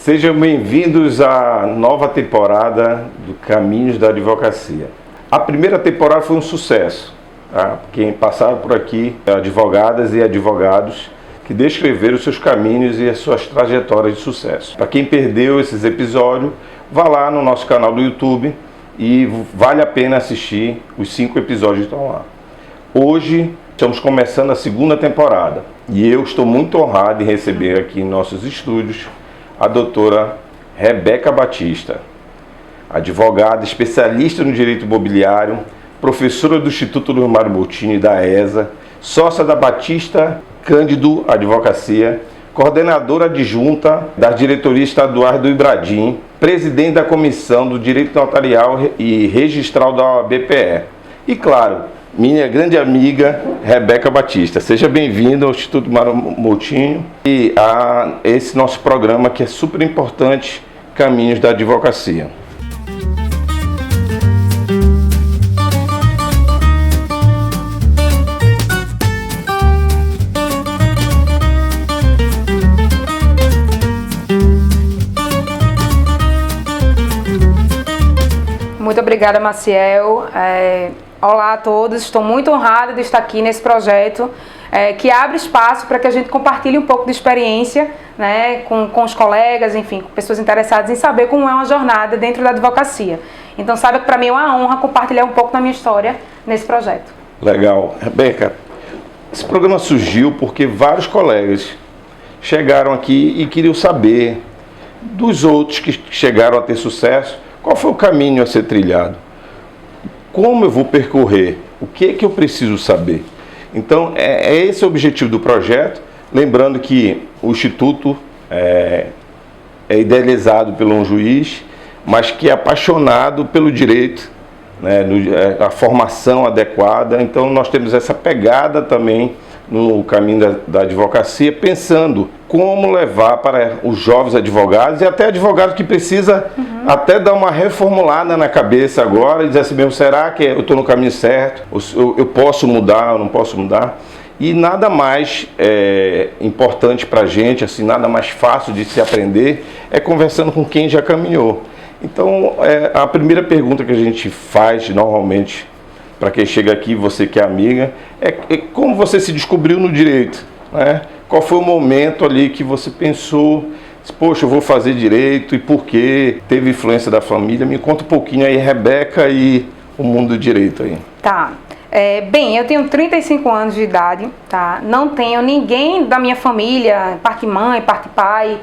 Sejam bem-vindos à nova temporada do Caminhos da Advocacia. A primeira temporada foi um sucesso. Tá? Quem passaram por aqui, advogadas e advogados que descreveram os seus caminhos e as suas trajetórias de sucesso. Para quem perdeu esses episódios, vá lá no nosso canal do YouTube e vale a pena assistir, os 5 episódios estão lá. Hoje estamos começando a segunda temporada e eu estou muito honrado em receber aqui em nossos estúdios a doutora Rebeca Batista, advogada, especialista no direito imobiliário, professora do Instituto Luiz Mário Moutinho e da ESA, sócia da Batista Cândido Advocacia, coordenadora adjunta das diretorias estaduais do IBRADIM, presidente da Comissão do Direito Notarial e Registral da BPE. E claro, minha grande amiga Rebeca Batista. Seja bem-vinda ao Instituto Mário Moutinho e a esse nosso programa que é super importante, Caminhos da Advocacia. Muito obrigada, Maciel. Olá a todos, estou muito honrada de estar aqui nesse projeto que abre espaço para que a gente compartilhe um pouco de experiência, né, com os colegas, enfim, com pessoas interessadas em saber como é uma jornada dentro da advocacia. Então, saiba que para mim é uma honra compartilhar um pouco da minha história nesse projeto. Legal. Rebeca, esse programa surgiu porque vários colegas chegaram aqui e queriam saber dos outros que chegaram a ter sucesso, qual foi o caminho a ser trilhado. Como eu vou percorrer? O que é que eu preciso saber? Então, é esse o objetivo do projeto. Lembrando que o Instituto é idealizado por um juiz, mas que é apaixonado pelo direito, né, a formação adequada. Então, nós temos essa pegada também no caminho da advocacia, pensando como levar para os jovens advogados e até advogados que precisa até dar uma reformulada na cabeça agora e dizer assim mesmo, será que eu estou no caminho certo? Eu posso mudar, eu não posso mudar? E nada mais importante para a gente, assim, nada mais fácil de se aprender é conversando com quem já caminhou. Então, a primeira pergunta que a gente faz normalmente para quem chega aqui, você que é amiga, é como você se descobriu no direito, né? Qual foi o momento ali que você pensou, poxa, eu vou fazer direito e por quê? Teve influência da família? Me conta um pouquinho aí, Rebeca, e o mundo do direito aí. Tá. Bem, eu tenho 35 anos de idade, tá? Não tenho ninguém da minha família, parte mãe, parte pai,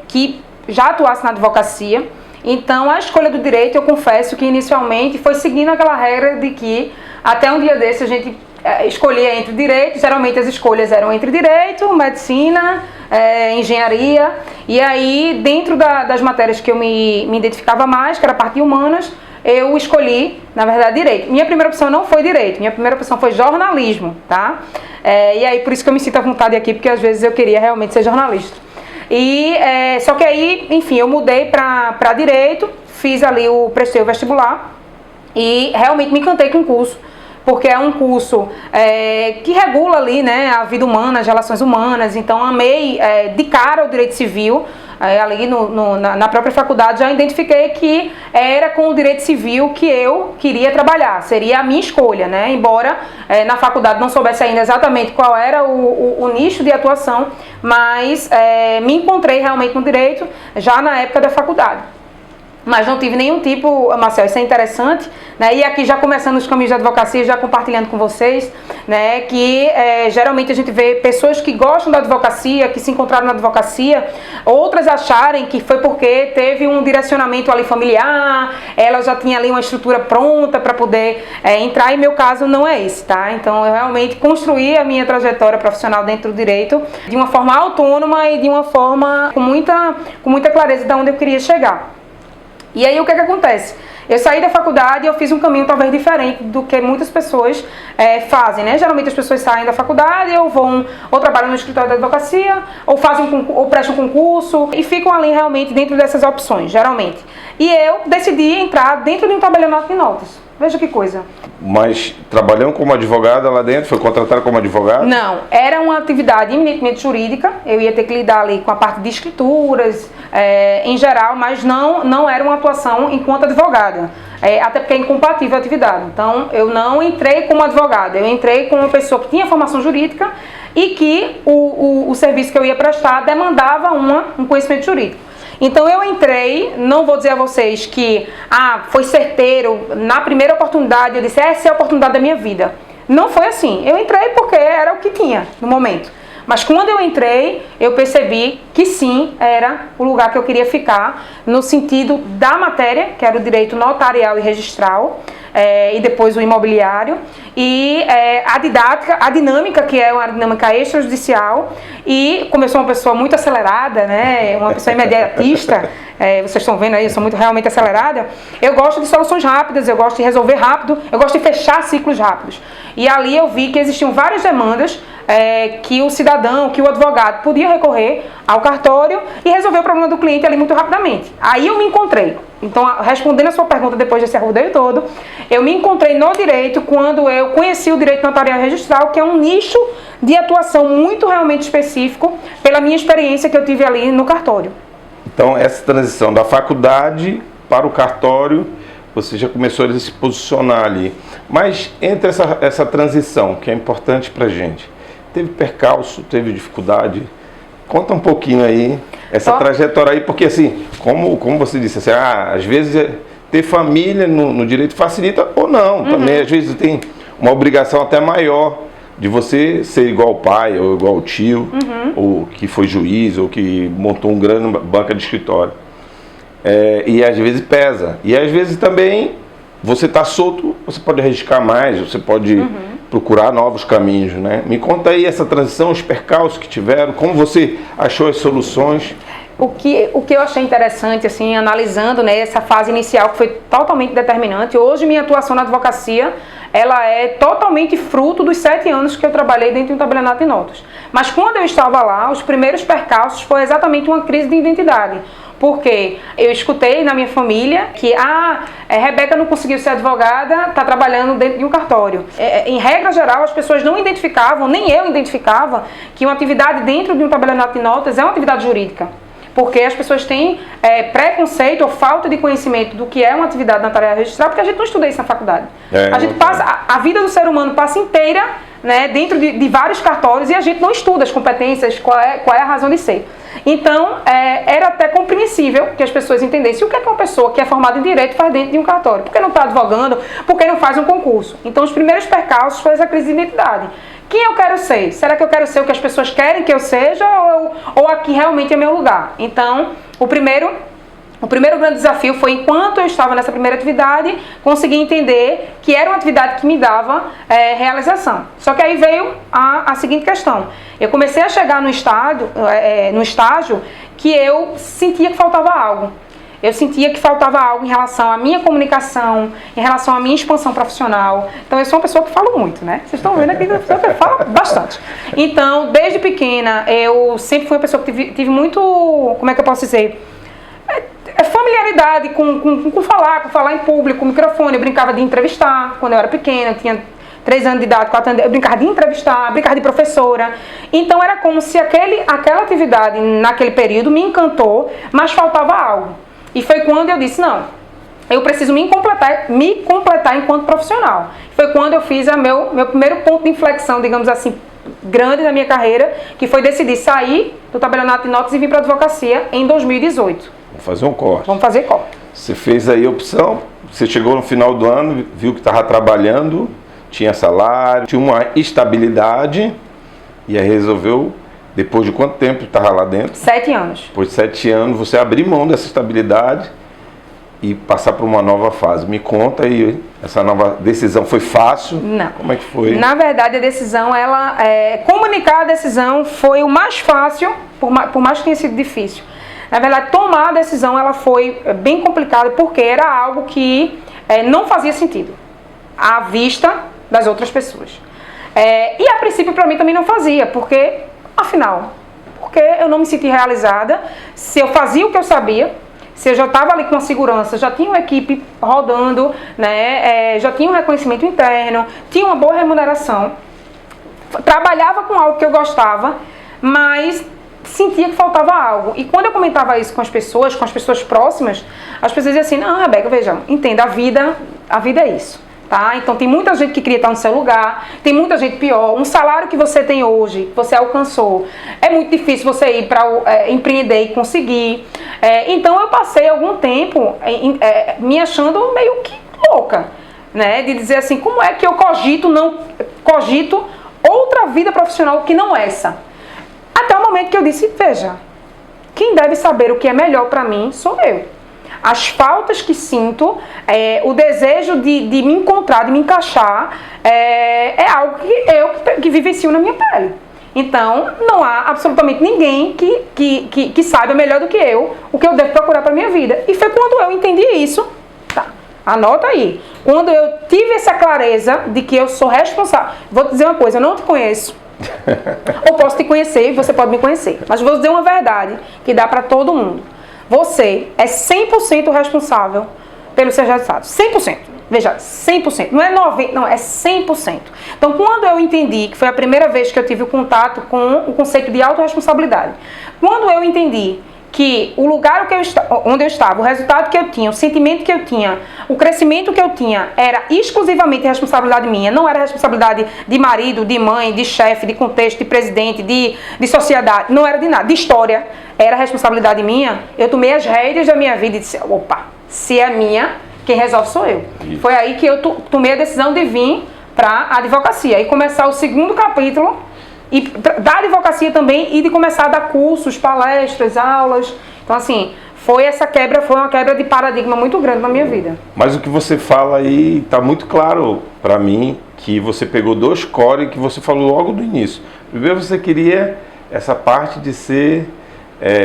que já atuasse na advocacia. Então, a escolha do direito, eu confesso que inicialmente foi seguindo aquela regra de que até um dia desse a gente escolhia entre direito, geralmente as escolhas eram entre direito, medicina, engenharia, e aí dentro das matérias que eu me identificava mais, que era a parte de humanas, eu escolhi, na verdade, direito. Minha primeira opção não foi direito, minha primeira opção foi jornalismo, tá? E aí por isso que eu me sinto à vontade aqui, porque às vezes eu queria realmente ser jornalista. Só que aí, enfim, eu mudei para direito, fiz ali prestei o vestibular e realmente me encantei com o curso, porque é um curso que regula ali, né, a vida humana, as relações humanas. Então amei de cara o direito civil. Ali na própria faculdade já identifiquei que era com o direito civil que eu queria trabalhar, seria a minha escolha, né? Embora na faculdade não soubesse ainda exatamente qual era o nicho de atuação, mas me encontrei realmente no direito já na época da faculdade. Mas não tive nenhum tipo, Marcelo, isso é interessante, né? E aqui já começando os caminhos da advocacia, já compartilhando com vocês, né? Que geralmente a gente vê pessoas que gostam da advocacia, que se encontraram na advocacia, outras acharem que foi porque teve um direcionamento ali familiar, ela já tinha ali uma estrutura pronta para poder entrar, e meu caso não é esse, tá? Então eu realmente construí a minha trajetória profissional dentro do direito de uma forma autônoma e de uma forma com muita clareza de onde eu queria chegar. E aí o que acontece? Eu saí da faculdade e eu fiz um caminho talvez diferente do que muitas pessoas fazem, né? Geralmente as pessoas saem da faculdade ou trabalham no escritório da advocacia, ou prestam concurso e ficam ali realmente dentro dessas opções, geralmente. E eu decidi entrar dentro de um tabelionato de notas. Veja que coisa. Mas trabalhando como advogada lá dentro, foi contratada como advogada? Não, era uma atividade eminentemente jurídica, eu ia ter que lidar ali com a parte de escrituras, em geral, mas não era uma atuação enquanto advogada, até porque é incompatível a atividade. Então, eu não entrei como advogada, eu entrei como uma pessoa que tinha formação jurídica e que o serviço que eu ia prestar demandava um conhecimento jurídico. Então eu entrei, não vou dizer a vocês que foi certeiro, na primeira oportunidade eu disse, essa é a oportunidade da minha vida. Não foi assim, eu entrei porque era o que tinha no momento. Mas quando eu entrei, eu percebi que sim, era o lugar que eu queria ficar, no sentido da matéria, que era o direito notarial e registral, e depois o imobiliário, e a didática, a dinâmica, que é uma dinâmica extrajudicial, e como eu sou uma pessoa muito acelerada, né, uma pessoa imediatista, vocês estão vendo aí, eu sou realmente acelerada, eu gosto de soluções rápidas, eu gosto de resolver rápido, eu gosto de fechar ciclos rápidos. E ali eu vi que existiam várias demandas que o cidadão, que o advogado podia recorrer ao cartório e resolver o problema do cliente ali muito rapidamente. Aí eu me encontrei. Então, respondendo a sua pergunta depois desse arrodeio todo, eu me encontrei no direito quando eu conheci o direito notarial e registral, que é um nicho de atuação muito realmente específico pela minha experiência que eu tive ali no cartório. Então, essa transição da faculdade para o cartório, você já começou a se posicionar ali. Mas entre essa transição, que é importante para a gente, teve percalço, teve dificuldade? Conta um pouquinho aí, essa trajetória aí, porque assim, como você disse, assim, às vezes ter família no direito facilita ou não. Também às vezes tem uma obrigação até maior de você ser igual ao pai, ou igual ao tio, ou que foi juiz, ou que montou uma grande banca de escritório. E às vezes pesa. E às vezes também você está solto, você pode arriscar mais, você pode procurar novos caminhos, né? Me conta aí essa transição, os percalços que tiveram, como você achou as soluções. O que eu achei interessante, assim, analisando, né, essa fase inicial que foi totalmente determinante. Hoje minha atuação na advocacia, ela é totalmente fruto dos 7 anos que eu trabalhei dentro de um tabelionato de notas. Mas quando eu estava lá, os primeiros percalços foi exatamente uma crise de identidade. Porque eu escutei na minha família que Rebeca não conseguiu ser advogada, está trabalhando dentro de um cartório. Em regra geral, as pessoas não identificavam, nem eu identificava, que uma atividade dentro de um tabelionato de notas é uma atividade jurídica. Porque as pessoas têm preconceito ou falta de conhecimento do que é uma atividade notarial registral, porque a gente não estuda isso na faculdade. A gente passa, a vida do ser humano passa inteira, né, dentro de vários cartórios e a gente não estuda as competências, qual é a razão de ser. Então, era até compreensível que as pessoas entendessem o que é que uma pessoa que é formada em direito faz dentro de um cartório. Por que não está advogando? Por que não faz um concurso? Então, os primeiros percalços foi essa crise de identidade. Quem eu quero ser? Será que eu quero ser o que as pessoas querem que eu seja ou aqui realmente é meu lugar? Então, o primeiro grande desafio foi, enquanto eu estava nessa primeira atividade, conseguir entender que era uma atividade que me dava realização. Só que aí veio a seguinte questão. Eu comecei a chegar no estágio que eu sentia que faltava algo. Eu sentia que faltava algo em relação à minha comunicação, em relação à minha expansão profissional. Então, eu sou uma pessoa que falo muito, né? Vocês estão vendo aqui que eu falo bastante. Então, desde pequena, eu sempre fui uma pessoa que tive muito, como é que eu posso dizer? Familiaridade com falar em público, com microfone. Eu brincava de entrevistar quando eu era pequena, eu tinha 3 anos de idade, 4 anos, eu brincava de entrevistar, brincava de professora. Então era como se aquela atividade naquele período me encantou, mas faltava algo. E foi quando eu disse, não, eu preciso me completar enquanto profissional. Foi quando eu fiz meu primeiro ponto de inflexão, digamos assim, grande na minha carreira, que foi decidir sair do tabelionato de notas e vir para a advocacia em 2018. Vamos fazer um corte. Vamos fazer corte. Você fez aí a opção, você chegou no final do ano, viu que estava trabalhando, tinha salário, tinha uma estabilidade, e aí resolveu, depois de quanto tempo estava lá dentro? 7 anos. Depois de 7 anos, você abrir mão dessa estabilidade e passar para uma nova fase. Me conta aí, essa nova decisão foi fácil? Não. Como é que foi? Na verdade, a decisão, comunicar a decisão foi o mais fácil, por mais que tenha sido difícil. Na verdade, tomar a decisão, ela foi bem complicada, porque era algo que não fazia sentido à vista das outras pessoas. E a princípio, para mim, também não fazia, porque eu não me senti realizada. Se eu fazia o que eu sabia, se eu já estava ali com a segurança, já tinha uma equipe rodando, né, já tinha um reconhecimento interno, tinha uma boa remuneração, trabalhava com algo que eu gostava, mas sentia que faltava algo. E quando eu comentava isso com as pessoas próximas, as pessoas diziam assim, não, Rebeca, veja, entenda, a vida é isso. Tá? Então tem muita gente que queria estar no seu lugar, tem muita gente pior. Um salário que você tem hoje, que você alcançou, é muito difícil você ir para empreender e conseguir. Então eu passei algum tempo me achando meio que louca, né? De dizer assim, como é que eu cogito outra vida profissional que não essa? Até o momento que eu disse, veja, quem deve saber o que é melhor para mim sou eu. As faltas que sinto, o desejo de me encontrar, de me encaixar, é algo que vivencio na minha pele. Então, não há absolutamente ninguém que saiba melhor do que eu o que eu devo procurar para a minha vida. E foi quando eu entendi isso, tá, anota aí, quando eu tive essa clareza de que eu sou responsável. Vou te dizer uma coisa, eu não te conheço. Ou posso te conhecer e você pode me conhecer. Mas vou dizer uma verdade que dá para todo mundo. Você é 100% responsável pelos seus resultados. 100%. Veja, 100%. Não é 90%, não, é 100%. Então, quando eu entendi, que foi a primeira vez que eu tive o contato com o conceito de autorresponsabilidade, quando eu entendi que o lugar onde eu estava, o resultado que eu tinha, o sentimento que eu tinha, o crescimento que eu tinha, era exclusivamente responsabilidade minha, não era responsabilidade de marido, de mãe, de chefe, de contexto, de presidente, de sociedade, não era de nada, de história, era responsabilidade minha, eu tomei as rédeas da minha vida e disse, opa, se é minha, quem resolve sou eu. Isso. Foi aí que eu tomei a decisão de vir para a advocacia e começar o segundo capítulo e da advocacia também, e de começar a dar cursos, palestras, aulas. Então, assim, foi uma quebra de paradigma muito grande na minha vida. Mas o que você fala aí está muito claro para mim, que você pegou 2 core que você falou logo do início. Primeiro, você queria essa parte de ser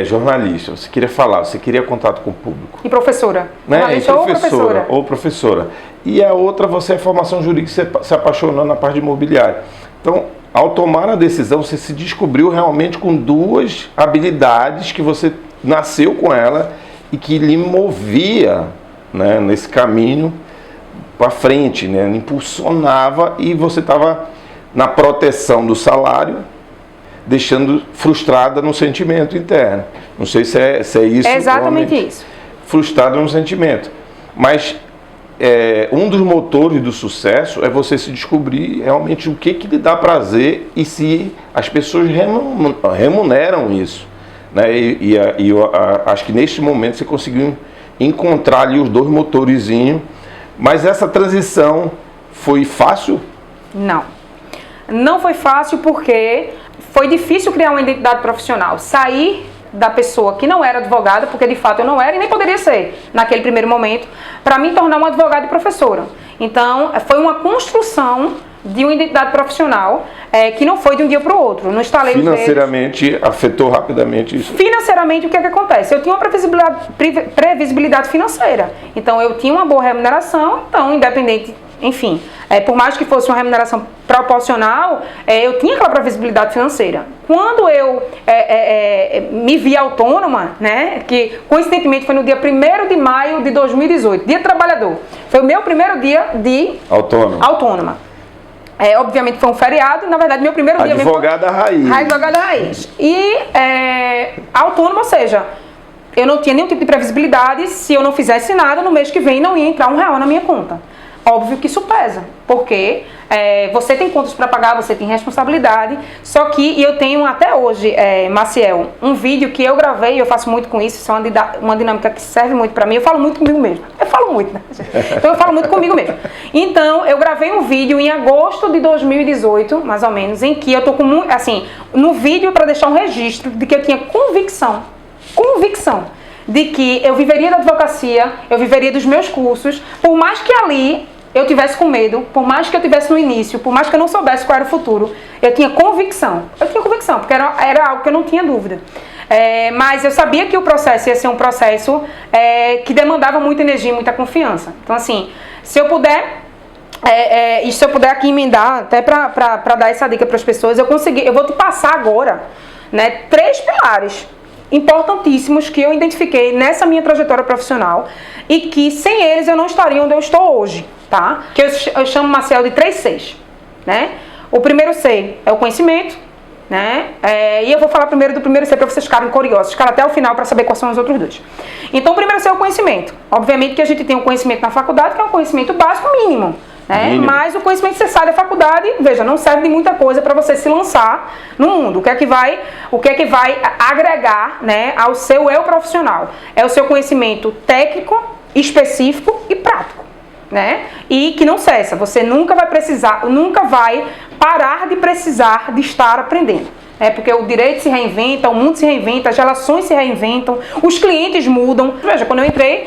jornalista, você queria falar, você queria contato com o público. E professora. Né? E professora. E a outra, você é formação jurídica, você se apaixonou na parte de imobiliária. Então, ao tomar a decisão, você se descobriu realmente com 2 habilidades que você nasceu com ela e que lhe movia, né, nesse caminho para frente, né, impulsionava, e você estava na proteção do salário, deixando frustrada no sentimento interno. Não sei se é isso. É exatamente isso. Frustrada no sentimento. Mas um dos motores do sucesso é você se descobrir realmente o que lhe dá prazer e se as pessoas remuneram isso. Né? E eu acho que neste momento você conseguiu encontrar ali os 2 motorizinhos. Mas essa transição foi fácil? Não. Não foi fácil porque foi difícil criar uma identidade profissional. Sair da pessoa que não era advogada, porque de fato eu não era e nem poderia ser naquele primeiro momento, para me tornar uma advogada e professora. Então, foi uma construção de uma identidade profissional que não foi de um dia para o outro. Não instalei financeiramente, afetou rapidamente isso? Financeiramente, o que acontece? Eu tinha uma previsibilidade financeira. Então, eu tinha uma boa remuneração, então, independente, enfim, por mais que fosse uma remuneração proporcional, eu tinha aquela previsibilidade financeira. Quando eu me vi autônoma, né, que coincidentemente foi no dia 1º de maio de 2018, dia do trabalhador, foi o meu primeiro dia de autônoma. Obviamente foi um feriado, e na verdade meu primeiro dia... Advogada raiz. Advogada raiz. E autônoma, ou seja, eu não tinha nenhum tipo de previsibilidade, se eu não fizesse nada, no mês que vem não ia entrar R$1 na minha conta. Óbvio que isso pesa, porque você tem contas para pagar, você tem responsabilidade, só que eu tenho até hoje, Maciel, um vídeo que eu gravei, eu faço muito com isso, isso é uma dinâmica que serve muito para mim, eu falo muito comigo mesmo, eu falo muito, né? Então eu falo muito comigo mesmo. Então eu gravei um vídeo em agosto de 2018, mais ou menos, em que eu tô com muito, assim, no vídeo para deixar um registro de que eu tinha convicção de que eu viveria da advocacia, eu viveria dos meus cursos, por mais que ali eu tivesse com medo, por mais que eu tivesse no início, por mais que eu não soubesse qual era o futuro, eu tinha convicção, porque era algo que eu não tinha dúvida. Mas eu sabia que o processo ia ser um processo que demandava muita energia e muita confiança. Então, assim, se eu puder aqui emendar, até para dar essa dica para as pessoas, eu vou te passar agora, né, 3 pilares importantíssimos que eu identifiquei nessa minha trajetória profissional e que sem eles eu não estaria onde eu estou hoje, tá? Que eu chamo, Maciel, de 3 Cs, né? O primeiro C é o conhecimento, né? E eu vou falar primeiro do primeiro C para vocês ficarem curiosos, ficar até o final para saber quais são os outros 2. Então, o primeiro C é o conhecimento. Obviamente que a gente tem um conhecimento na faculdade, que é um conhecimento básico mínimo, né? Mas o conhecimento que você sai da faculdade, veja, não serve de muita coisa para você se lançar no mundo. O que é que vai agregar, né, ao seu eu profissional? É o seu conhecimento técnico, específico e prático, né? E que não cessa. Você nunca vai parar de precisar de estar aprendendo. Porque o direito se reinventa, o mundo se reinventa, as relações se reinventam, os clientes mudam. Veja, quando eu entrei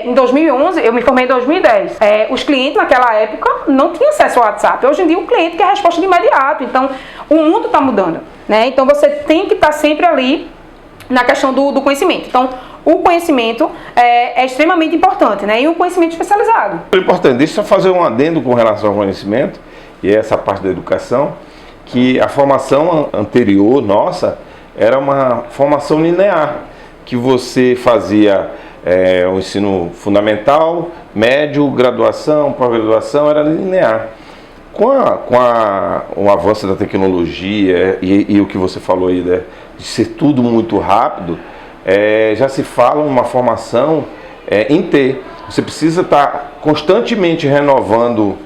em 2011, eu me formei em 2010. Os clientes naquela época não tinham acesso ao WhatsApp. Hoje em dia o cliente quer resposta de imediato. Então, o mundo está mudando, né? Então, você tem que estar sempre ali na questão do conhecimento. Então, o conhecimento é extremamente importante, né? E um conhecimento especializado. É importante. Deixa eu fazer um adendo com relação ao conhecimento, e essa parte da educação, que a formação anterior nossa era uma formação linear, que você fazia o ensino fundamental, médio, graduação, pós-graduação, era linear. Com o avanço da tecnologia e o que você falou aí, né, de ser tudo muito rápido, já se fala uma formação em T. Você precisa estar constantemente renovando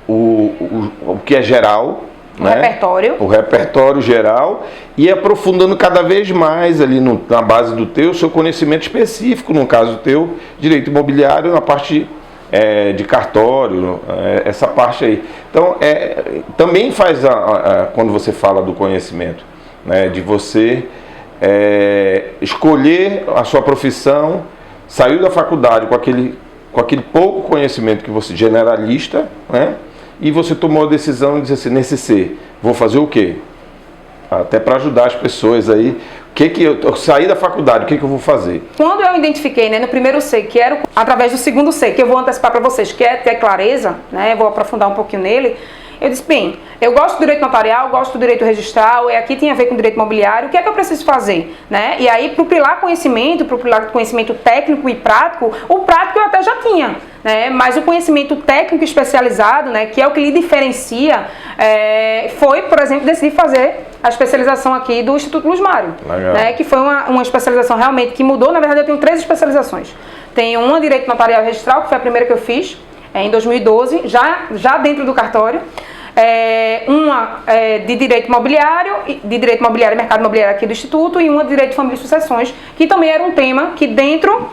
o que é geral, né? O repertório geral, e aprofundando cada vez mais ali na base do seu conhecimento específico, no caso teu, direito imobiliário, na parte de cartório, essa parte aí. Então, também faz, quando você fala do conhecimento, né, de você escolher a sua profissão, saiu da faculdade com aquele pouco conhecimento que você, generalista, né? E você tomou a decisão de dizer assim, nesse C, vou fazer o quê? Até para ajudar as pessoas aí. Eu saí da faculdade, o que eu vou fazer? Quando eu identifiquei, né, no primeiro C, que era através do segundo C, que eu vou antecipar para vocês, que é ter clareza, né, vou aprofundar um pouquinho nele, eu disse, bem, eu gosto do direito notarial, gosto do direito registral, aqui tem a ver com o direito imobiliário, o que é que eu preciso fazer? Né? E aí, para o pilar conhecimento técnico e prático, o prático eu até já tinha, né? Mas o conhecimento técnico especializado, né, que é o que lhe diferencia, foi, por exemplo, decidir fazer a especialização aqui do Instituto Luz Mário, né, que foi uma especialização realmente que mudou. Na verdade, eu tenho 3 especializações. Tenho uma direito notarial e registral, que foi a primeira que eu fiz, em 2012, já dentro do cartório, uma de direito imobiliário e mercado imobiliário aqui do Instituto, e uma de direito de família e sucessões, que também era um tema que dentro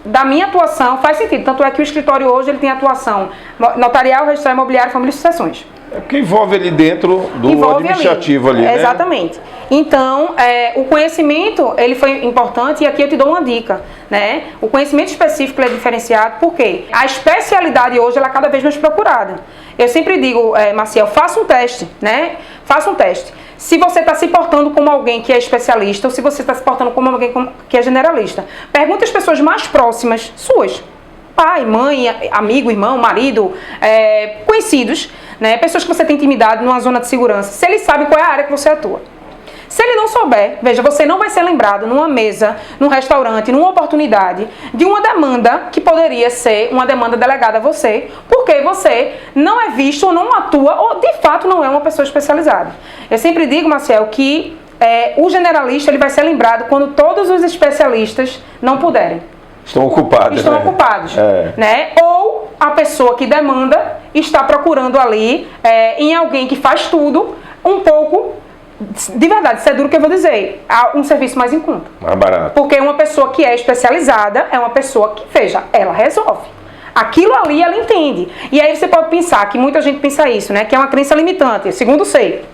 da minha atuação faz sentido. Tanto é que o escritório hoje ele tem atuação notarial, registral imobiliário, família e sucessões. Porque envolve ali dentro do administrativo ali, né? Exatamente. Então, o conhecimento, ele foi importante, e aqui eu te dou uma dica, né? O conhecimento específico é diferenciado, porque a especialidade hoje ela é cada vez mais procurada. Eu sempre digo, Maciel, faça um teste, né? Faça um teste. Se você está se portando como alguém que é especialista, ou se você está se portando como alguém que é generalista. Pergunte às pessoas mais próximas suas. Pai, mãe, amigo, irmão, marido, conhecidos, né? Pessoas que você tem intimidade numa zona de segurança, se eles sabem qual é a área que você atua. Se ele não souber, veja, você não vai ser lembrado numa mesa, num restaurante, numa oportunidade, de uma demanda que poderia ser uma demanda delegada a você, porque você não é visto ou não atua, ou de fato não é uma pessoa especializada. Eu sempre digo, Maciel, que o generalista ele vai ser lembrado quando todos os especialistas não puderem. Estão ocupados. Né? Ou a pessoa que demanda está procurando ali, em alguém que faz tudo, um pouco, de verdade, isso é duro que eu vou dizer, um serviço mais em conta. Mais barato. Porque uma pessoa que é especializada é uma pessoa que, veja, ela resolve. Aquilo ali ela entende. E aí você pode pensar, que muita gente pensa isso, né? Que é uma crença limitante, segundo sei.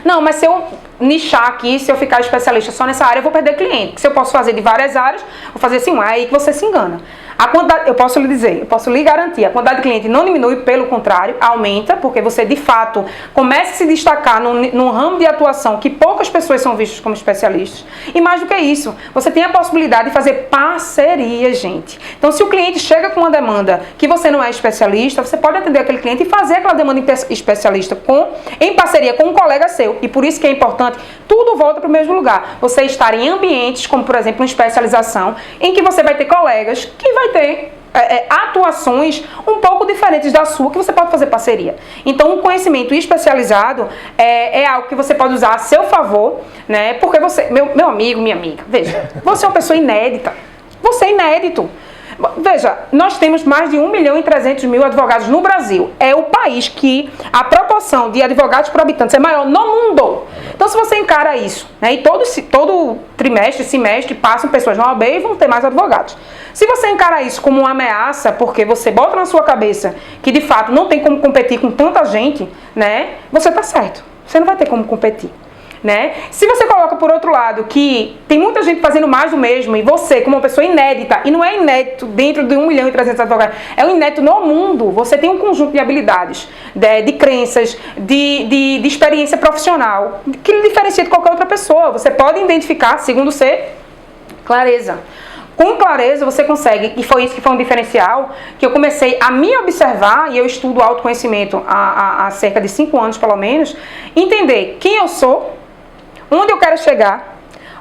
Não, mas se eu nichar aqui, se eu ficar especialista só nessa área, eu vou perder cliente. Se eu posso fazer de várias áreas, vou fazer assim, é aí que você se engana. A quantidade, eu posso lhe dizer, eu posso lhe garantir, a quantidade de cliente não diminui, pelo contrário, aumenta, porque você de fato começa a se destacar num ramo de atuação que poucas pessoas são vistas como especialistas. E mais do que isso, você tem a possibilidade de fazer parceria, gente. Então, se o cliente chega com uma demanda que você não é especialista, você pode atender aquele cliente e fazer aquela demanda especialista em parceria com um colega seu. E por isso que é importante, tudo volta para o mesmo lugar. Você estar em ambientes como, por exemplo, uma especialização, em que você vai ter colegas que vai ter atuações um pouco diferentes da sua, que você pode fazer parceria. Então, o conhecimento especializado é algo que você pode usar a seu favor, né? Porque você, meu amigo, minha amiga, veja, você é uma pessoa inédita. Você é inédito. Veja, nós temos mais de 1.300.000 advogados no Brasil. É o país que a proporção de advogados por habitantes é maior no mundo. Então, se você encara isso, né, e todo trimestre, semestre, passam pessoas na OAB e vão ter mais advogados. Se você encara isso como uma ameaça, porque você bota na sua cabeça que, de fato, não tem como competir com tanta gente, né, você está certo. Você não vai ter como competir. Né? Se você coloca por outro lado que tem muita gente fazendo mais do mesmo e você, como uma pessoa inédita, e não é inédito dentro de 1.300.000 advogados, é um inédito no mundo, você tem um conjunto de habilidades, de crenças, de experiência profissional, que lhe diferencia de qualquer outra pessoa. Você pode identificar, segundo você, clareza. Com clareza você consegue, e foi isso que foi um diferencial, que eu comecei a me observar, e eu estudo autoconhecimento há cerca de 5 anos pelo menos, entender quem eu sou, onde eu quero chegar,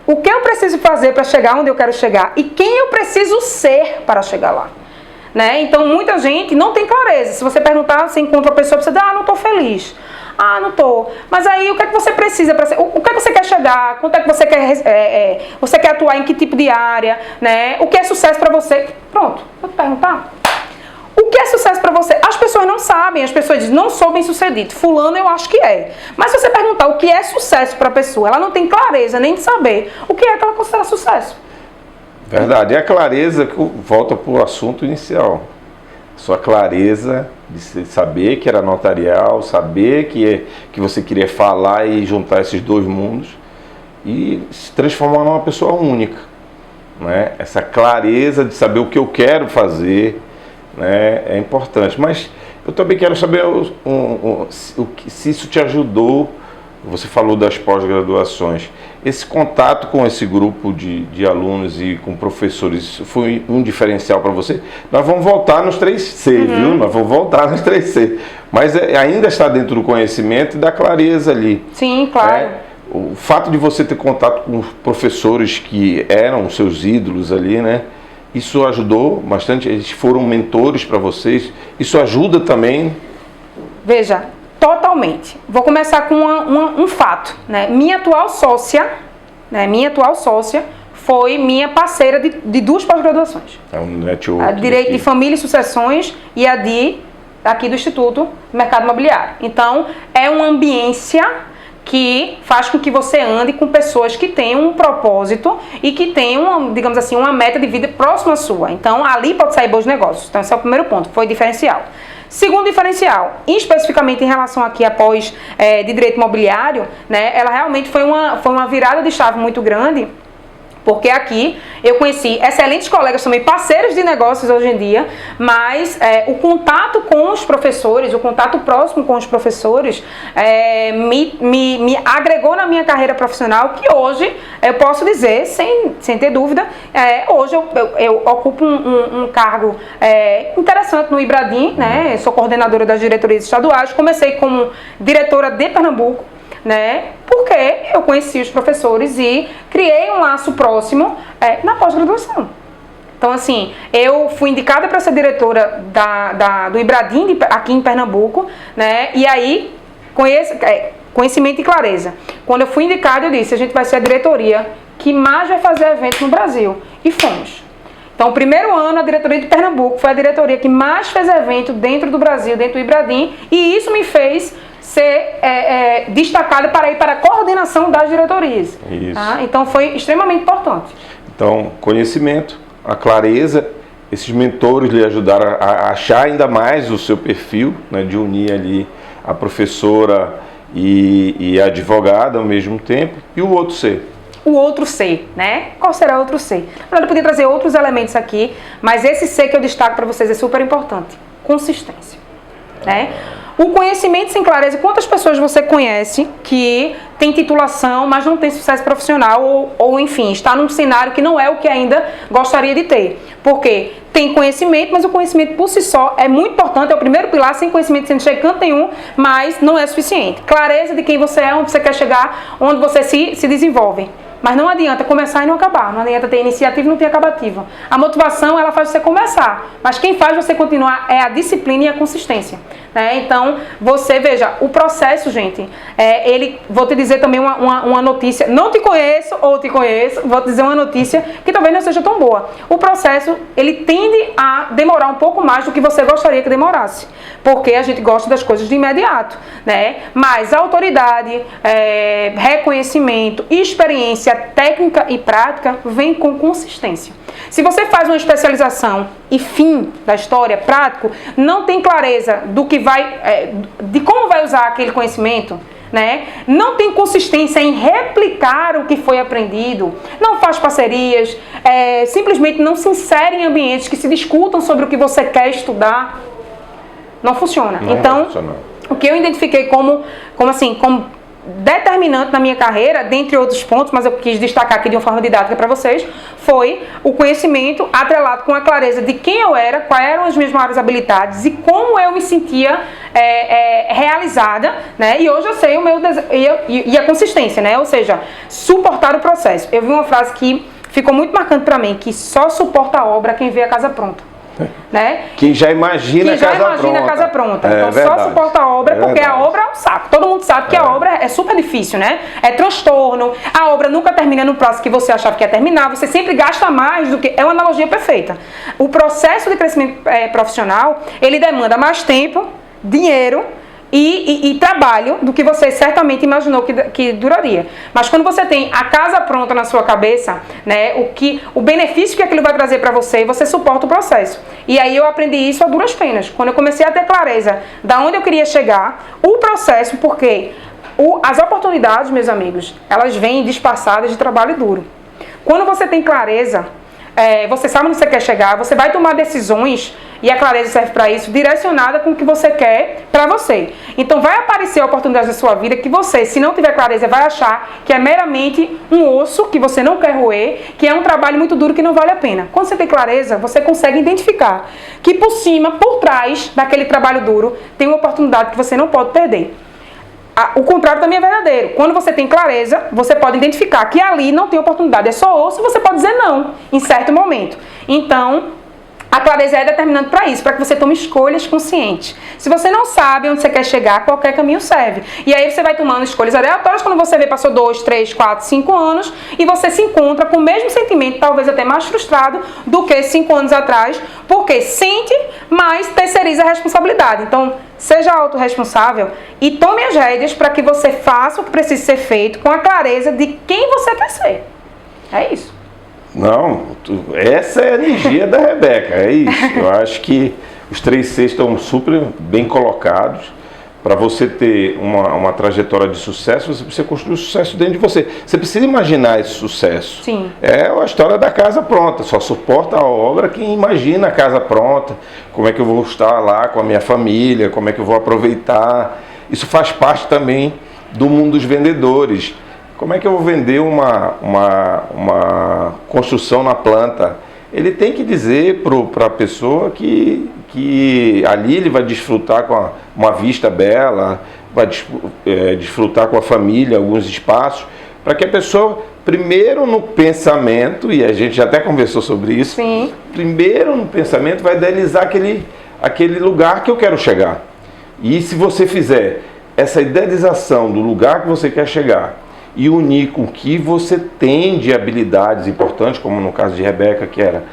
o que eu preciso fazer para chegar onde eu quero chegar e quem eu preciso ser para chegar lá. Né? Então, muita gente não tem clareza. Se você perguntar, você encontra uma pessoa e você diz, não estou feliz. Não estou. Mas aí, o que é que você precisa para ser? O que é que você quer chegar? Quanto é que você quer, você quer atuar em que tipo de área? Né? O que é sucesso para você? Pronto, vou te perguntar. O que é sucesso para você? As pessoas não sabem, as pessoas dizem, não sou bem sucedido. Fulano eu acho que é. Mas se você perguntar o que é sucesso para a pessoa, ela não tem clareza nem de saber o que é que ela considera sucesso. Verdade. É a clareza que volta para o assunto inicial. Sua clareza de saber que era notarial, saber que você queria falar e juntar esses dois mundos e se transformar numa pessoa única. Né? Essa clareza de saber o que eu quero fazer, né, é importante. Mas eu também quero saber se isso te ajudou. Você falou das pós-graduações. Esse contato com esse grupo de alunos e com professores foi um diferencial para você? Nós vamos voltar nos 3C, viu? Nós vamos voltar nos 3C. Mas ainda está dentro do conhecimento e da clareza ali. Sim, claro. O fato de você ter contato com professores que eram seus ídolos ali, né? Isso ajudou bastante? Eles foram mentores para vocês? Isso ajuda também? Veja, totalmente. Vou começar com um fato. Né? Minha atual sócia foi minha parceira de 2 pós-graduações. É um network. A de Direito de Família e Sucessões e a aqui do Instituto Mercado Imobiliário. Então, é uma ambiência que faz com que você ande com pessoas que tenham um propósito e que tenham, digamos assim, uma meta de vida próxima à sua. Então, ali pode sair bons negócios. Então, esse é o primeiro ponto, foi diferencial. Segundo diferencial, especificamente em relação aqui a pós de Direito Imobiliário, né, ela realmente foi uma virada de chave muito grande, porque aqui eu conheci excelentes colegas também, parceiros de negócios hoje em dia, mas o contato com os professores, o contato próximo com os professores me agregou na minha carreira profissional, que hoje eu posso dizer, sem ter dúvida, hoje eu ocupo um cargo interessante no IBRADIM, né? Sou coordenadora das diretorias estaduais, comecei como diretora de Pernambuco, né? Porque eu conheci os professores e criei um laço próximo na pós-graduação. Então, assim, eu fui indicada para ser diretora do IBRADIM aqui em Pernambuco, né? E aí, conhecimento e clareza. Quando eu fui indicada, eu disse, a gente vai ser a diretoria que mais vai fazer eventos no Brasil. E fomos. Então, o primeiro ano, a diretoria de Pernambuco foi a diretoria que mais fez evento dentro do Brasil, dentro do IBRADIM, e isso me fez ser destacada para ir para a coordenação das diretorias. Isso. Tá? Então, foi extremamente importante. Então, conhecimento, a clareza, esses mentores lhe ajudaram a achar ainda mais o seu perfil, né, de unir ali a professora e a advogada ao mesmo tempo, e o outro C. o outro C, né? Qual será o outro C? Eu podia trazer outros elementos aqui, mas esse C que eu destaco para vocês é super importante. Consistência, né? O conhecimento sem clareza, quantas pessoas você conhece que tem titulação, mas não tem sucesso profissional ou enfim, está num cenário que não é o que ainda gostaria de ter? Porque tem conhecimento, mas o conhecimento por si só é muito importante, é o primeiro pilar. Sem conhecimento você não chega em canto nenhum, mas não é suficiente. Clareza de quem você é, onde você quer chegar, onde você se desenvolve. Mas não adianta começar e não acabar. Não adianta ter iniciativa e não ter acabativa. A motivação, ela faz você começar. Mas quem faz você continuar é a disciplina e a consistência. Né? Então, você, veja, o processo, gente, vou te dizer também uma notícia. Não te conheço ou te conheço, vou te dizer uma notícia que talvez não seja tão boa. O processo, ele tende a demorar um pouco mais do que você gostaria que demorasse. Porque a gente gosta das coisas de imediato. Né? Mas a autoridade, reconhecimento, experiência, técnica e prática vem com consistência. Se você faz uma especialização e fim da história, prático, não tem clareza do que de como vai usar aquele conhecimento, né? Não tem consistência em replicar o que foi aprendido, não faz parcerias, simplesmente não se insere em ambientes que se discutam sobre o que você quer estudar, não funciona. Não então, funciona. O que eu identifiquei como determinante na minha carreira, dentre outros pontos, mas eu quis destacar aqui de uma forma didática para vocês, foi o conhecimento atrelado com a clareza de quem eu era, quais eram as minhas maiores habilidades e como eu me sentia realizada, né? E hoje eu sei o meu e a consistência, né? Ou seja, suportar o processo. Eu vi uma frase que ficou muito marcante para mim, que só suporta a obra quem vê a casa pronta. Né? Quem já imagina a casa pronta. Então só suporta a obra porque a obra é um saco. Todo mundo sabe que a obra é super difícil, né? É transtorno, a obra nunca termina no prazo que você achava que ia terminar, você sempre gasta mais do que... É uma analogia perfeita. O processo de crescimento profissional, ele demanda mais tempo, dinheiro e trabalho do que você certamente imaginou que duraria. Mas quando você tem a casa pronta na sua cabeça, né, o benefício que aquilo vai trazer para você suporta o processo. E aí eu aprendi isso a duras penas. Quando eu comecei a ter clareza da onde eu queria chegar, o processo, porque as oportunidades, meus amigos, elas vêm disfarçadas de trabalho duro. Quando você tem clareza, você sabe onde você quer chegar, você vai tomar decisões, e a clareza serve para isso, direcionada com o que você quer para você. Então vai aparecer oportunidades na sua vida que você, se não tiver clareza, vai achar que é meramente um osso que você não quer roer, que é um trabalho muito duro que não vale a pena. Quando você tem clareza, você consegue identificar que por cima, por trás daquele trabalho duro, tem uma oportunidade que você não pode perder. O contrário também é verdadeiro. Quando você tem clareza, você pode identificar que ali não tem oportunidade, é só osso, e você pode dizer não em certo momento. Então, a clareza é determinante para isso, para que você tome escolhas conscientes. Se você não sabe onde você quer chegar, qualquer caminho serve. E aí você vai tomando escolhas aleatórias quando você vê, passou 2, 3, 4, 5 anos e você se encontra com o mesmo sentimento, talvez até mais frustrado do que 5 anos atrás, porque sente, mas terceiriza a responsabilidade. Então, seja autorresponsável e tome as rédeas para que você faça o que precisa ser feito com a clareza de quem você quer ser. É isso. Não, essa é a energia da Rebeca, é isso. Eu acho que os 3 Cs estão super bem colocados. Para você ter uma trajetória de sucesso, você precisa construir o sucesso dentro de você. Você precisa imaginar esse sucesso. Sim. É a história da casa pronta, só suporta a obra quem imagina a casa pronta, como é que eu vou estar lá com a minha família, como é que eu vou aproveitar. Isso faz parte também do mundo dos vendedores. Como é que eu vou vender uma construção na planta? Ele tem que dizer para a pessoa que ali ele vai desfrutar com uma vista bela, vai desfrutar com a família alguns espaços, para que a pessoa, primeiro no pensamento, e a gente já até conversou sobre isso, sim, primeiro no pensamento vai idealizar aquele lugar que eu quero chegar. E se você fizer essa idealização do lugar que você quer chegar, e unir com o que você tem de habilidades importantes, como no caso de Rebeca, que era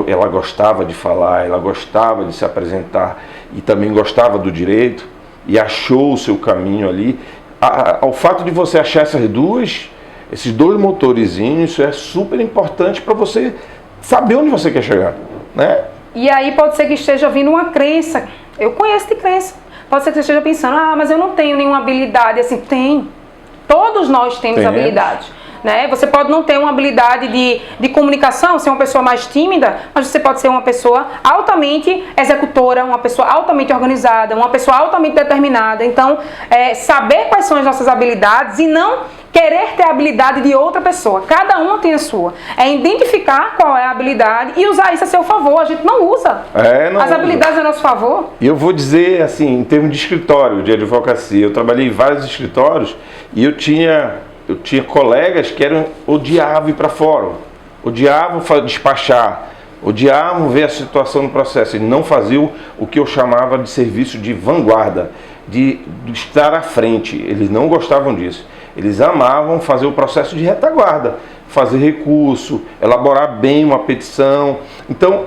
ela gostava de falar, ela gostava de se apresentar e também gostava do direito e achou o seu caminho ali. Ao fato de você achar esses dois motorizinhos, isso é super importante para você saber onde você quer chegar, né? E aí pode ser que esteja vindo uma crença. Eu conheço de crença. Pode ser que você esteja pensando, mas eu não tenho nenhuma habilidade assim. Tem. Todos nós temos habilidades. né? Você pode não ter uma habilidade de comunicação, ser uma pessoa mais tímida, mas você pode ser uma pessoa altamente executora, uma pessoa altamente organizada, uma pessoa altamente determinada. Então, saber quais são as nossas habilidades e não querer ter a habilidade de outra pessoa. Cada um tem a sua. É identificar qual é a habilidade e usar isso a seu favor. A gente não usa as habilidades a nosso favor. E eu vou dizer, assim, em termos de escritório, de advocacia, eu trabalhei em vários escritórios e eu tinha colegas que odiavam ir para fórum, odiavam despachar, odiavam ver a situação no processo e não faziam o que eu chamava de serviço de vanguarda, de estar à frente. Eles não gostavam disso. Eles amavam fazer o processo de retaguarda, fazer recurso, elaborar bem uma petição. Então,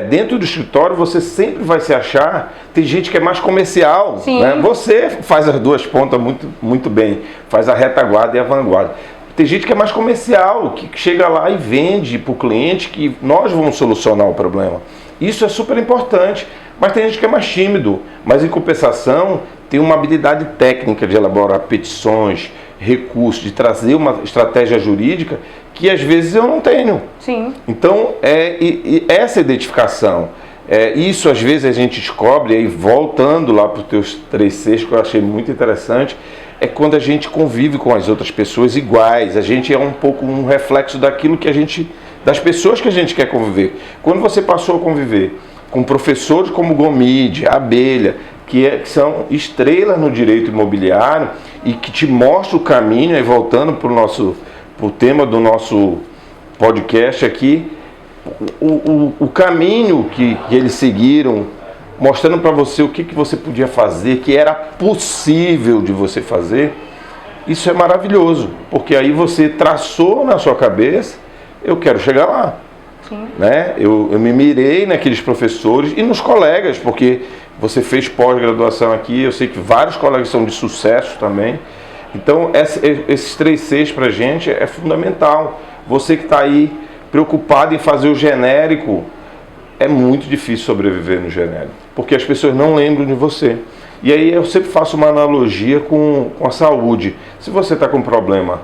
dentro do escritório, você sempre vai se achar... Tem gente que é mais comercial, né? Você faz as duas pontas muito bem, faz a retaguarda e a vanguarda. Tem gente que é mais comercial, que chega lá e vende para o cliente que nós vamos solucionar o problema. Isso é super importante, mas tem gente que é mais tímido, mas em compensação tem uma habilidade técnica de elaborar petições, recursos, de trazer uma estratégia jurídica que às vezes eu não tenho. Sim. Então, essa identificação, isso às vezes a gente descobre, aí voltando lá para os teus 3 Cs, que eu achei muito interessante, é quando a gente convive com as outras pessoas iguais, a gente é um pouco um reflexo daquilo que das pessoas que a gente quer conviver. Quando você passou a conviver com professores como Gomide, Abelha, que são estrelas no direito imobiliário e que te mostram o caminho, aí voltando para o tema do nosso podcast aqui, o caminho que eles seguiram, mostrando para você o que você podia fazer, que era possível de você fazer, isso é maravilhoso, porque aí você traçou na sua cabeça, eu quero chegar lá. Sim. Né? Eu me mirei naqueles professores e nos colegas, porque você fez pós-graduação aqui, eu sei que vários colegas são de sucesso também. Então, esses 3 Cs para a gente é fundamental. Você que está aí preocupado em fazer o genérico, é muito difícil sobreviver no genérico, porque as pessoas não lembram de você. E aí eu sempre faço uma analogia com a saúde. Se você está com um problema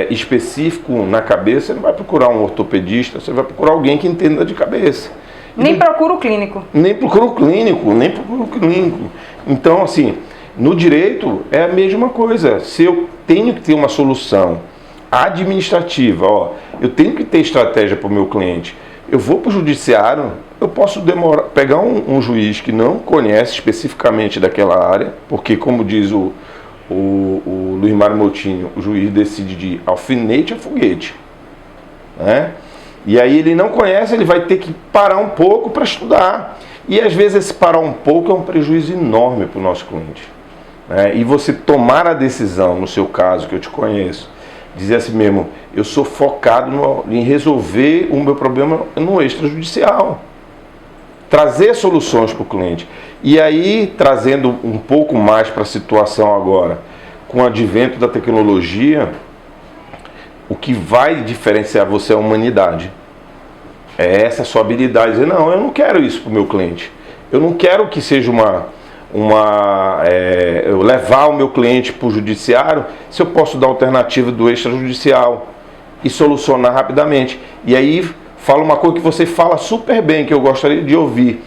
específico na cabeça, você não vai procurar um ortopedista, você vai procurar alguém que entenda de cabeça. Nem procura o clínico. Nem procura o clínico. Então, assim, no direito é a mesma coisa. Se eu tenho que ter uma solução administrativa, eu tenho que ter estratégia para o meu cliente, eu vou para o judiciário, eu posso pegar um juiz que não conhece especificamente daquela área, porque, como diz o Luiz Mário Moutinho, o juiz decide de alfinete a foguete, né? E aí ele não conhece, ele vai ter que parar um pouco para estudar. E às vezes esse parar um pouco é um prejuízo enorme para o nosso cliente, né? E você tomar a decisão, no seu caso, que eu te conheço, dizer assim mesmo, eu sou focado em resolver o meu problema no extrajudicial. Trazer soluções para o cliente. E aí, trazendo um pouco mais para a situação agora, com o advento da tecnologia, o que vai diferenciar você é a humanidade. É essa sua habilidade. Dizer, não, eu não quero isso para o meu cliente. Eu não quero que seja eu levar o meu cliente para o judiciário, se eu posso dar alternativa do extrajudicial e solucionar rapidamente. E aí, fala uma coisa que você fala super bem, que eu gostaria de ouvir.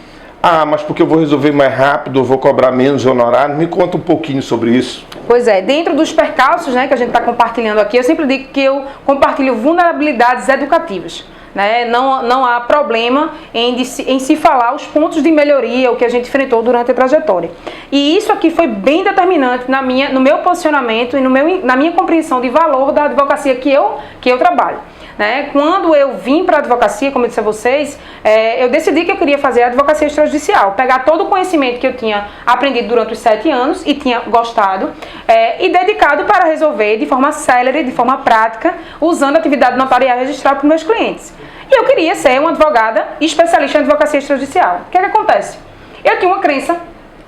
Mas porque eu vou resolver mais rápido, eu vou cobrar menos honorário? Me conta um pouquinho sobre isso. Pois é, dentro dos percalços, né, que a gente está compartilhando aqui, eu sempre digo que eu compartilho vulnerabilidades educativas. Né? Não há problema em se falar os pontos de melhoria, o que a gente enfrentou durante a trajetória. E isso aqui foi bem determinante no meu posicionamento e na minha compreensão de valor da advocacia que eu trabalho. Né? Quando eu vim para a advocacia, como eu disse a vocês, eu decidi que eu queria fazer a advocacia extrajudicial, pegar todo o conhecimento que eu tinha aprendido durante os 7 anos e tinha gostado e dedicado para resolver de forma célere, de forma prática, usando a atividade notarial registrada para os meus clientes. E eu queria ser uma advogada especialista em advocacia extrajudicial. O que é que acontece? Eu tinha uma crença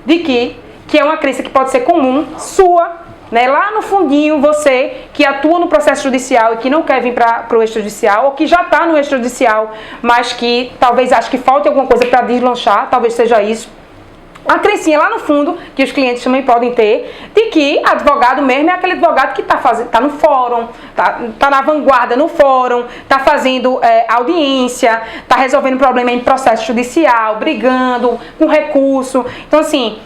de que é uma crença que pode ser comum, sua, né? Lá no fundinho, você que atua no processo judicial e que não quer vir para o extrajudicial, ou que já está no extrajudicial, mas que talvez ache que falte alguma coisa para deslanchar, talvez seja isso. a crencinha lá no fundo, que os clientes também podem ter, de que advogado mesmo é aquele advogado que tá no fórum, tá na vanguarda no fórum, tá fazendo audiência, tá resolvendo problema em processo judicial, brigando, com recurso. Então, assim,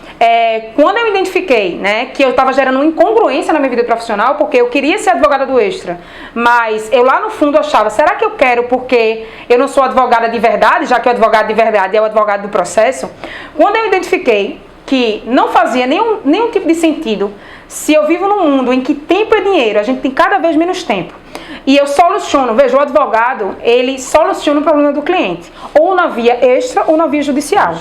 quando eu identifiquei, né, que eu estava gerando uma incongruência na minha vida profissional, porque eu queria ser advogada do Extra, mas eu lá no fundo achava, será que eu quero porque eu não sou advogada de verdade, já que o advogado de verdade é o advogado do processo? Quando eu identifiquei que não fazia nenhum tipo de sentido, se eu vivo num mundo em que tempo é dinheiro, a gente tem cada vez menos tempo, e eu soluciono, veja, o advogado, ele soluciona o problema do cliente, ou na via extra ou na via judicial.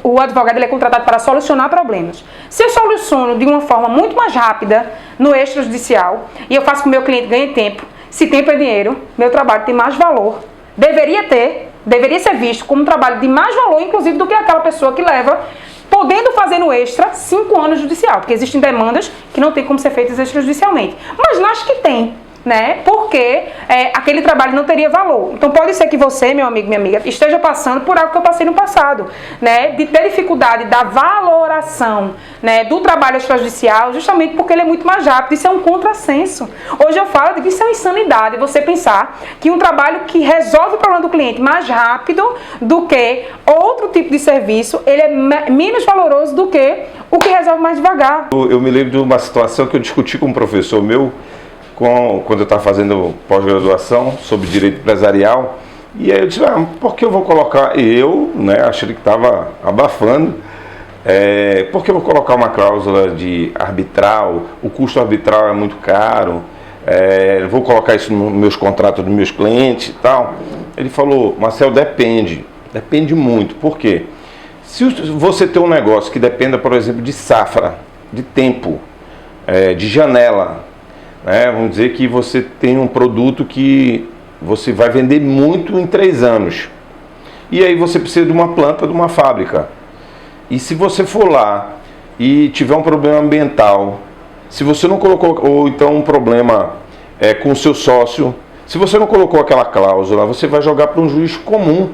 O advogado, ele é contratado para solucionar problemas. Se eu soluciono de uma forma muito mais rápida no extrajudicial, e eu faço com que o meu cliente ganhe tempo, se tempo é dinheiro, meu trabalho tem mais valor. Deveria ser visto como um trabalho de mais valor, inclusive, do que aquela pessoa que leva, podendo fazer no extra, 5 anos judicial, porque existem demandas que não tem como ser feitas extrajudicialmente. Mas nas que tem, né? Porque aquele trabalho não teria valor. Então pode ser que você, meu amigo, minha amiga, esteja passando por algo que eu passei no passado, né? De ter dificuldade da valoração, né, do trabalho extrajudicial, justamente porque ele é muito mais rápido. Isso é um contrassenso. Hoje eu falo de que isso é uma insanidade, você pensar que um trabalho que resolve o problema do cliente mais rápido do que outro tipo de serviço, ele é menos valoroso do que o que resolve mais devagar. Eu me lembro de uma situação que eu discuti com um professor meu, quando eu estava fazendo pós-graduação sobre direito empresarial, e aí eu disse, por que eu vou colocar, achei que estava abafando, por que eu vou colocar uma cláusula de arbitral, o custo arbitral é muito caro, vou colocar isso nos meus contratos dos meus clientes e tal. Ele falou, Marcel, depende muito, por quê? Se você tem um negócio que dependa, por exemplo, de safra, de tempo, de janela, vamos dizer que você tem um produto que você vai vender muito em 3 anos. E aí você precisa de uma planta, de uma fábrica. E se você for lá e tiver um problema ambiental, se você não colocou, ou então um problema com o seu sócio, se você não colocou aquela cláusula, você vai jogar para um juiz comum,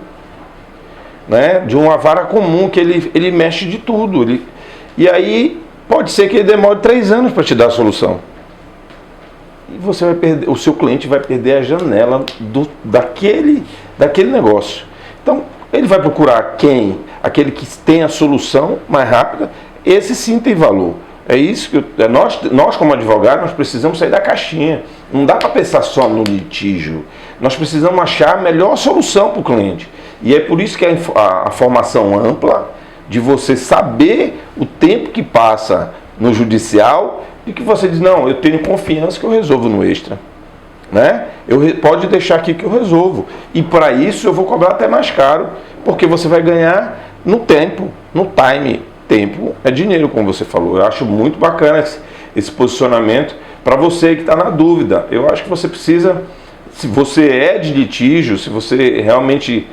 né? De uma vara comum, que ele mexe de tudo. E aí pode ser que ele demore 3 anos para te dar a solução. E você vai perder, o seu cliente vai perder a janela daquele negócio. Então, ele vai procurar quem? Aquele que tem a solução mais rápida. Esse sim tem valor. É isso que nós como advogados, nós precisamos sair da caixinha. Não dá para pensar só no litígio. Nós precisamos achar a melhor solução para o cliente. E é por isso que a formação ampla, de você saber o tempo que passa no judicial, e que você diz, não, eu tenho confiança que eu resolvo no extra, né? Pode deixar aqui que eu resolvo. E para isso eu vou cobrar até mais caro, porque você vai ganhar no tempo, no time. Tempo é dinheiro, como você falou. Eu acho muito bacana esse posicionamento para você que está na dúvida. Eu acho que você precisa, se você é de litígio, se você realmente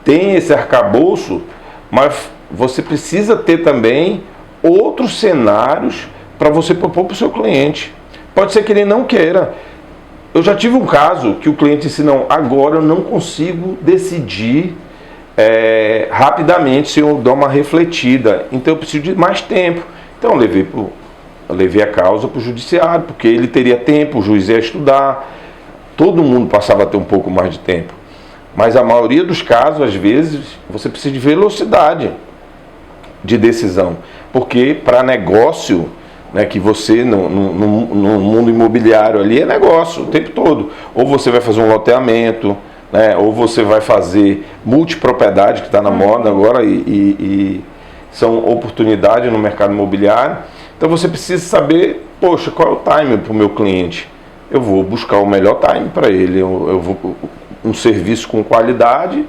tem esse arcabouço, mas você precisa ter também outros cenários para você propor para o seu cliente. Pode ser que ele não queira. Eu já tive um caso que o cliente disse, não, agora eu não consigo decidir rapidamente se eu dou uma refletida, então eu preciso de mais tempo. Então eu levei a causa para o judiciário, porque ele teria tempo, o juiz ia estudar, todo mundo passava a ter um pouco mais de tempo. Mas a maioria dos casos, às vezes, você precisa de velocidade de decisão, porque para negócio, né, que você no mundo imobiliário ali é negócio o tempo todo. Ou você vai fazer um loteamento, né, ou você vai fazer multipropriedade, que está na moda agora, e são oportunidades no mercado imobiliário. Então você precisa saber, poxa, qual é o time para o meu cliente? Eu vou buscar o melhor time para ele, eu vou um serviço com qualidade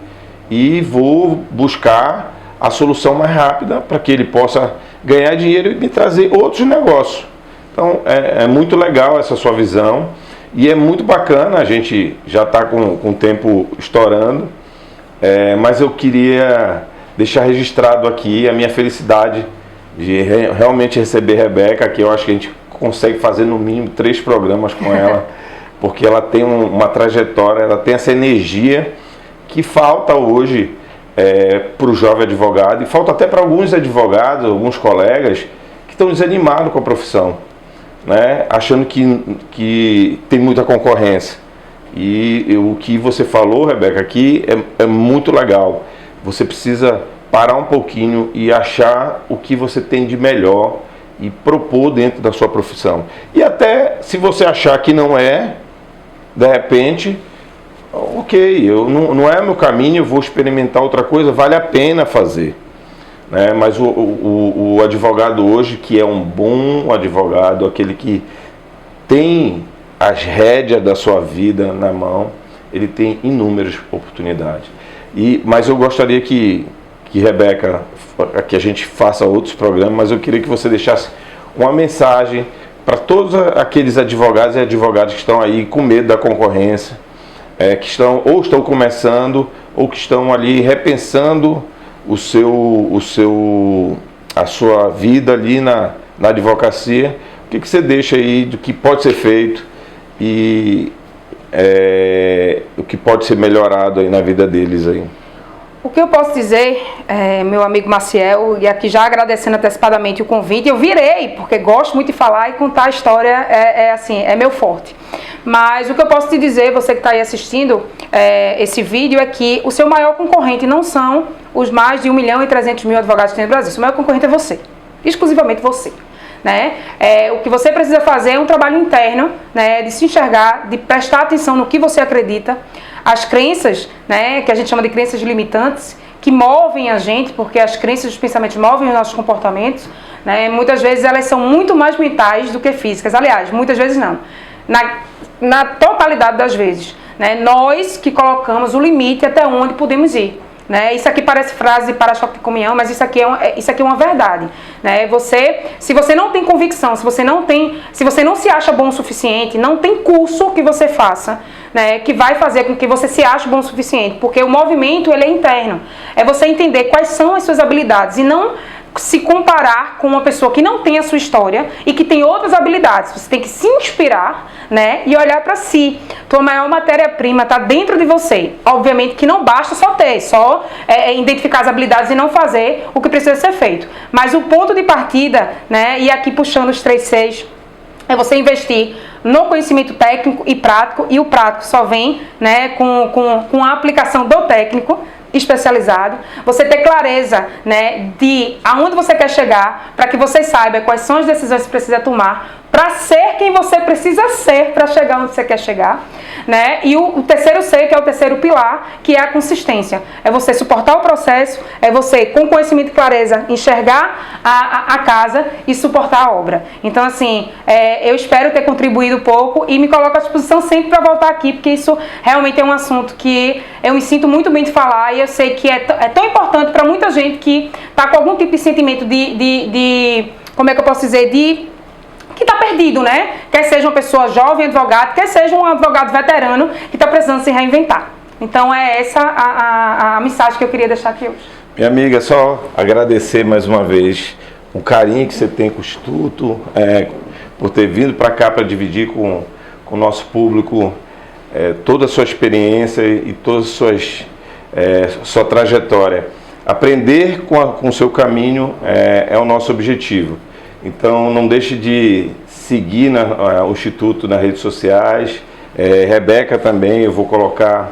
e vou buscar a solução mais rápida para que ele possa ganhar dinheiro e me trazer outros negócios. Então é muito legal essa sua visão e é muito bacana. A gente já está com o tempo estourando, mas eu queria deixar registrado aqui a minha felicidade de realmente receber Rebeca, que eu acho que a gente consegue fazer no mínimo 3 programas com ela, porque ela tem uma trajetória, ela tem essa energia que falta hoje para o jovem advogado, e falta até para alguns advogados, alguns colegas, que estão desanimados com a profissão, né? Achando que tem muita concorrência. E o que você falou, Rebeca, aqui é muito legal. Você precisa parar um pouquinho e achar o que você tem de melhor e propor dentro da sua profissão. E até se você achar que não é, de repente, ok, não é meu caminho, eu vou experimentar outra coisa, vale a pena fazer. Né? Mas o advogado hoje, que é um bom advogado, aquele que tem as rédeas da sua vida na mão, ele tem inúmeras oportunidades. Mas eu gostaria que Rebeca, que a gente faça outros programas, mas eu queria que você deixasse uma mensagem para todos aqueles advogados e advogadas que estão aí com medo da concorrência, que estão começando, ou que estão ali repensando a sua vida ali na advocacia. O que você deixa aí do que pode ser feito e o que pode ser melhorado aí na vida deles aí? O que eu posso dizer, meu amigo Maciel, e aqui já agradecendo antecipadamente o convite, eu virei, porque gosto muito de falar e contar a história é meu forte. Mas o que eu posso te dizer, você que está aí assistindo esse vídeo, é que o seu maior concorrente não são os mais de 1.300.000 advogados que tem no Brasil. O seu maior concorrente é você, exclusivamente você. Né? O que você precisa fazer é um trabalho interno, né, de se enxergar, de prestar atenção no que você acredita, as crenças, né, que a gente chama de crenças limitantes, que movem a gente, porque as crenças e os pensamentos movem os nossos comportamentos, né? Muitas vezes elas são muito mais mentais do que físicas. Aliás, muitas vezes não. Na totalidade das vezes, né, nós que colocamos o limite até onde podemos ir. Né? Isso aqui parece frase de para-choque de comunhão, mas isso aqui é uma verdade. Né? Se você não tem convicção, se você não se acha bom o suficiente, não tem curso que você faça, né, que vai fazer com que você se ache bom o suficiente, porque o movimento ele é interno. É você entender quais são as suas habilidades e não se comparar com uma pessoa que não tem a sua história e que tem outras habilidades. Você tem que se inspirar, né, e olhar para si. Tua maior matéria-prima está dentro de você. Obviamente que não basta só ter, identificar as habilidades e não fazer o que precisa ser feito. Mas o ponto de partida, né, e aqui puxando os 3 Cs, é você investir no conhecimento técnico e prático, e o prático só vem, né, com a aplicação do técnico especializado. Você ter clareza, né, de aonde você quer chegar, para que você saiba quais são as decisões que você precisa tomar para ser quem você precisa ser para chegar onde você quer chegar, né? E o terceiro C, que é o terceiro pilar, que é a consistência. É você suportar o processo, é você, com conhecimento e clareza, enxergar a casa e suportar a obra. Então, assim, eu espero ter contribuído um pouco e me coloco à disposição sempre para voltar aqui, porque isso realmente é um assunto que eu me sinto muito bem de falar e eu sei que é tão importante para muita gente que está com algum tipo de sentimento como é que eu posso dizer, que está perdido, né? Quer seja uma pessoa jovem, advogado, quer seja um advogado veterano que está precisando se reinventar. Então é essa a mensagem que eu queria deixar aqui hoje. Minha amiga, só agradecer mais uma vez o carinho que você tem com o Instituto, por ter vindo para cá para dividir com o nosso público toda a sua experiência e toda a sua trajetória. Aprender com o seu caminho é o nosso objetivo. Então não deixe de seguir o Instituto nas redes sociais. Rebeca também, eu vou colocar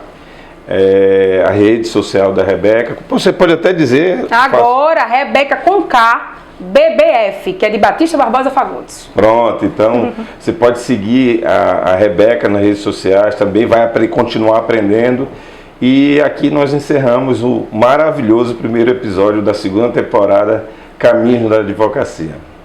a rede social da Rebeca. Você pode até dizer... Agora, Rebeca com K, BBF, que é de Batista Barbosa Fagundes. Pronto, então você pode seguir a Rebeca nas redes sociais, também vai continuar aprendendo. E aqui nós encerramos o maravilhoso primeiro episódio da segunda temporada Caminhos da Advocacia.